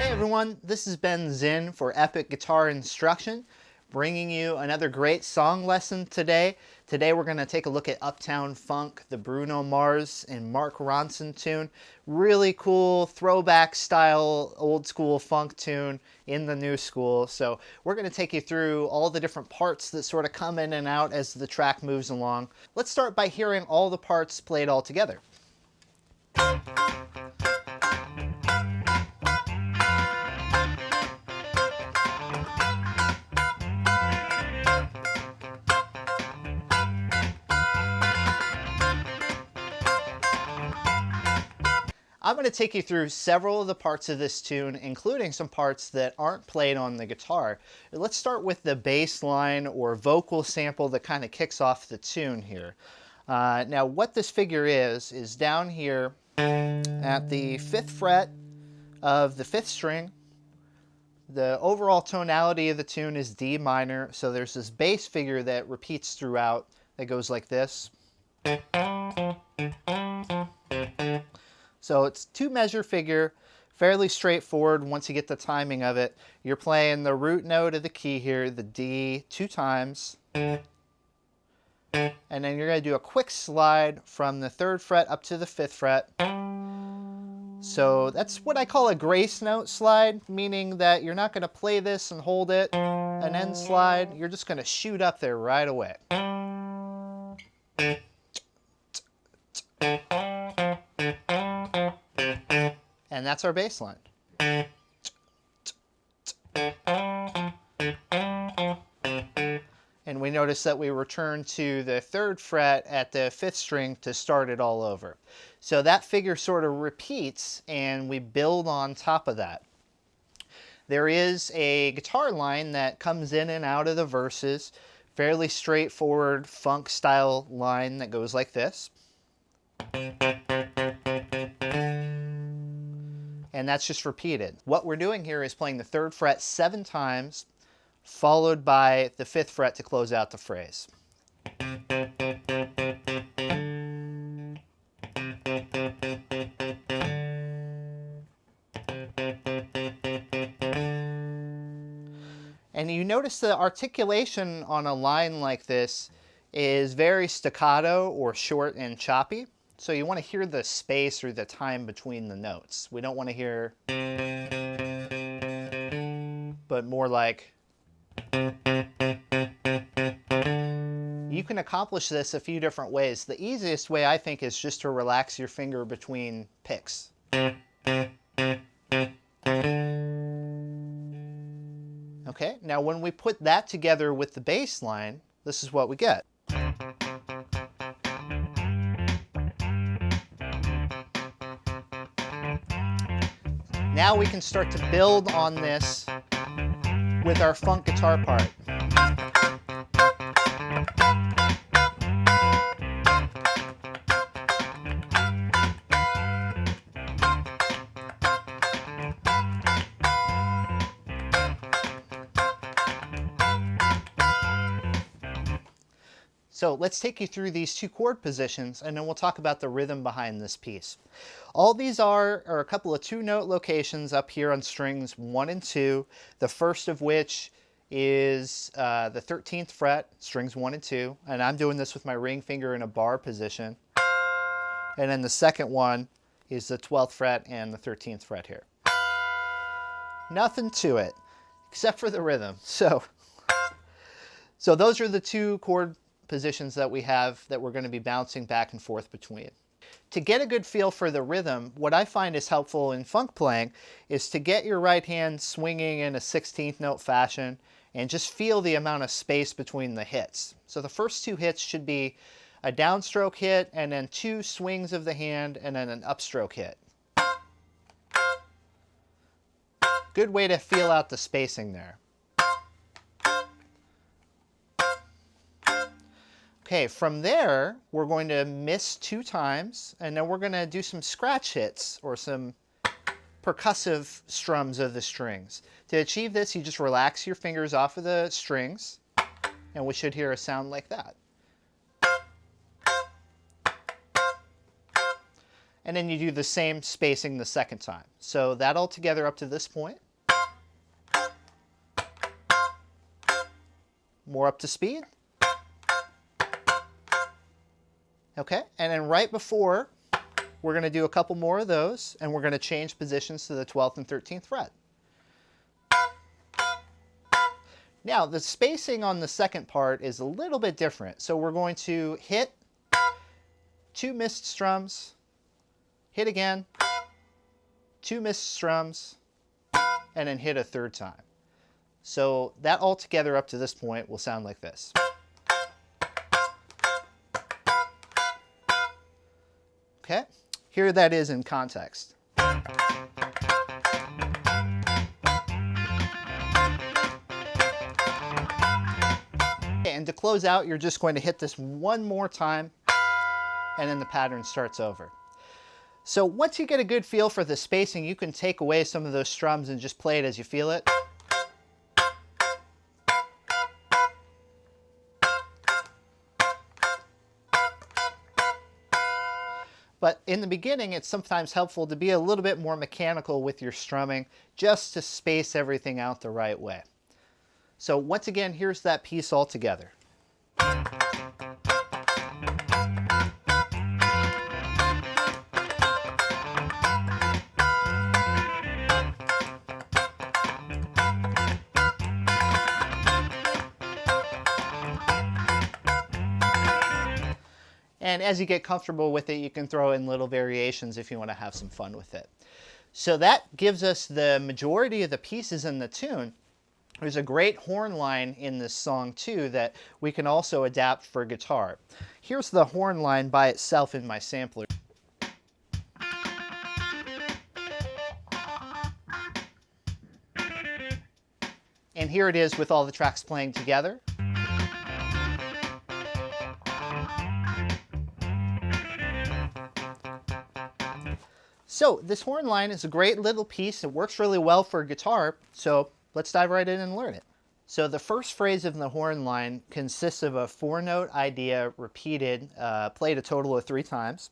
Everyone, this has been Zin for Epic Guitar Instruction, bringing you another great song lesson today. Today we're going to take a look at Uptown Funk, the Bruno Mars and Mark Ronson tune. Really cool throwback style, old school funk tune in the new school. So we're going to take you through all the different parts that sort of come in and out as the track moves along. Let's start by hearing all the parts played all together. I'm going to take you through several of the parts of this tune, including some parts that aren't played on the guitar. Let's start with the bass line or vocal sample that kind of kicks off the tune here. Now what this figure is down here at the 5th fret of the 5th string. The overall tonality of the tune is D minor, so there's this bass figure that repeats throughout that goes like this. So it's 2-measure figure, fairly straightforward once you get the timing of it. You're playing the root note of the key here, the D, 2 times. And then you're going to do a quick slide from the 3rd fret up to the 5th fret. So that's what I call a grace note slide, meaning that you're not going to play this and hold it and then slide. You're just going to shoot up there right away. And that's our bass line. And we notice that we return to the 3rd fret at the 5th string to start it all over. So that figure sort of repeats and we build on top of that. There is a guitar line that comes in and out of the verses, fairly straightforward funk style line that goes like this. And that's just repeated. What we're doing here is playing the 3rd fret 7 times, followed by the 5th fret to close out the phrase. And you notice the articulation on a line like this is very staccato or short and choppy. So you want to hear the space or the time between the notes. We don't want to hear, but more like. You can accomplish this a few different ways. The easiest way, I think, is just to relax your finger between picks. Okay, now when we put that together with the bass line, this is what we get. Now we can start to build on this with our funk guitar part. So let's take you through these 2 chord positions and then we'll talk about the rhythm behind this piece. All these are a couple of 2-note locations up here on strings 1 and 2, the first of which is the 13th fret, strings 1 and 2, and I'm doing this with my ring finger in a bar position. And then the second one is the 12th fret and the 13th fret here. Nothing to it, except for the rhythm. So those are the 2 chord positions that we have that we're going to be bouncing back and forth between. To get a good feel for the rhythm, what I find is helpful in funk playing is to get your right hand swinging in a 16th note fashion and just feel the amount of space between the hits. So the first 2 hits should be a downstroke hit and then 2 swings of the hand and then an upstroke hit. Good way to feel out the spacing there. Okay, from there, we're going to miss 2 times, and then we're going to do some scratch hits or some percussive strums of the strings. To achieve this, you just relax your fingers off of the strings, and we should hear a sound like that. And then you do the same spacing the second time. So that all together up to this point. More up to speed. Okay, and then right before, we're going to do a couple more of those, and we're going to change positions to the 12th and 13th fret. Now, the spacing on the second part is a little bit different. So we're going to hit 2 missed strums, hit again, 2 missed strums, and then hit a third time. So that all together up to this point will sound like this. Okay, here that is in context. And to close out, you're just going to hit this one more time, and then the pattern starts over. So once you get a good feel for the spacing, you can take away some of those strums and just play it as you feel it. But in the beginning, it's sometimes helpful to be a little bit more mechanical with your strumming, just to space everything out the right way. So once again, here's that piece all together. And as you get comfortable with it, you can throw in little variations if you want to have some fun with it. So that gives us the majority of the pieces in the tune. There's a great horn line in this song too that we can also adapt for guitar. Here's the horn line by itself in my sampler. And here it is with all the tracks playing together. So this horn line is a great little piece. It works really well for guitar, so let's dive right in and learn it. So the first phrase of the horn line consists of a 4-note idea repeated, played a total of 3 times.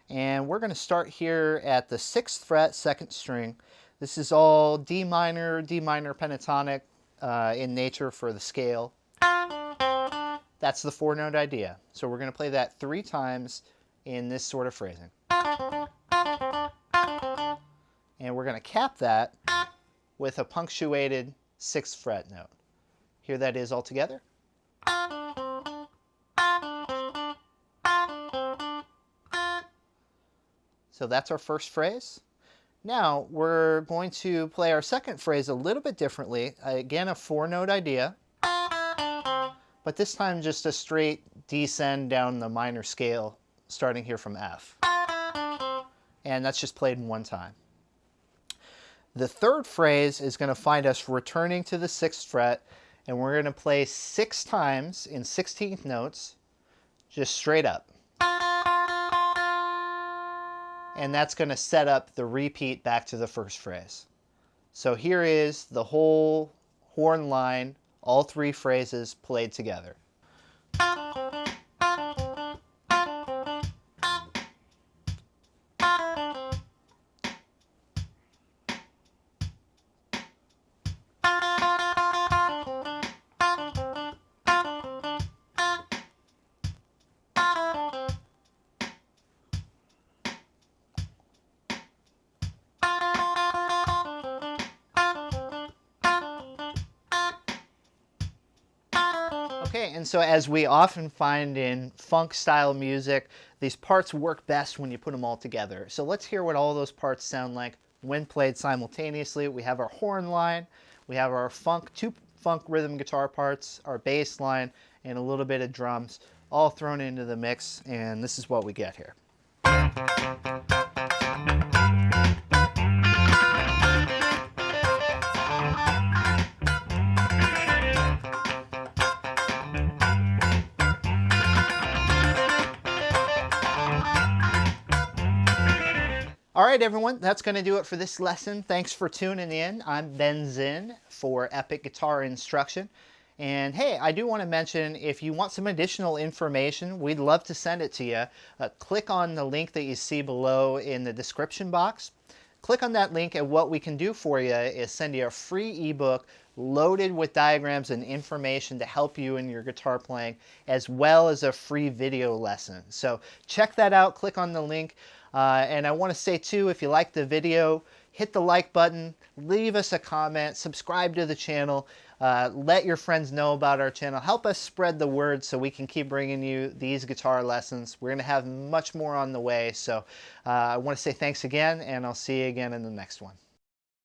And we're going to start here at the 6th fret, 2nd string. This is all D minor pentatonic in nature for the scale. That's the 4-note idea. So we're going to play that 3 times in this sort of phrasing. And we're going to cap that with a punctuated 6th fret note. Here that is all together. So that's our first phrase. Now we're going to play our second phrase a little bit differently. Again, a 4-note idea, but this time just a straight descend down the minor scale, starting here from F. And that's just played in 1 time. The third phrase is going to find us returning to the 6th fret, and we're going to play 6 times in 16th notes, just straight up. And that's going to set up the repeat back to the first phrase. So here is the whole horn line, all 3 phrases played together. Okay, and so as we often find in funk style music, these parts work best when you put them all together. So let's hear what all those parts sound like when played simultaneously. We have our horn line, we have our 2 funk rhythm guitar parts, our bass line, and a little bit of drums, all thrown into the mix, and this is what we get here. All right, right, everyone, that's going to do it for this lesson. Thanks for tuning in. I'm Ben Zinn for Epic Guitar Instruction. And hey, I do want to mention, if you want some additional information, we'd love to send it to you. Click on the link that you see below in the description box. Click on that link, and what we can do for you is send you a free ebook loaded with diagrams and information to help you in your guitar playing, as well as a free video lesson. So check that out, click on the link. And I want to say too, if you like the video, hit the like button, leave us a comment, subscribe to the channel, let your friends know about our channel, help us spread the word so we can keep bringing you these guitar lessons. We're going to have much more on the way. So I want to say thanks again, and I'll see you again in the next one.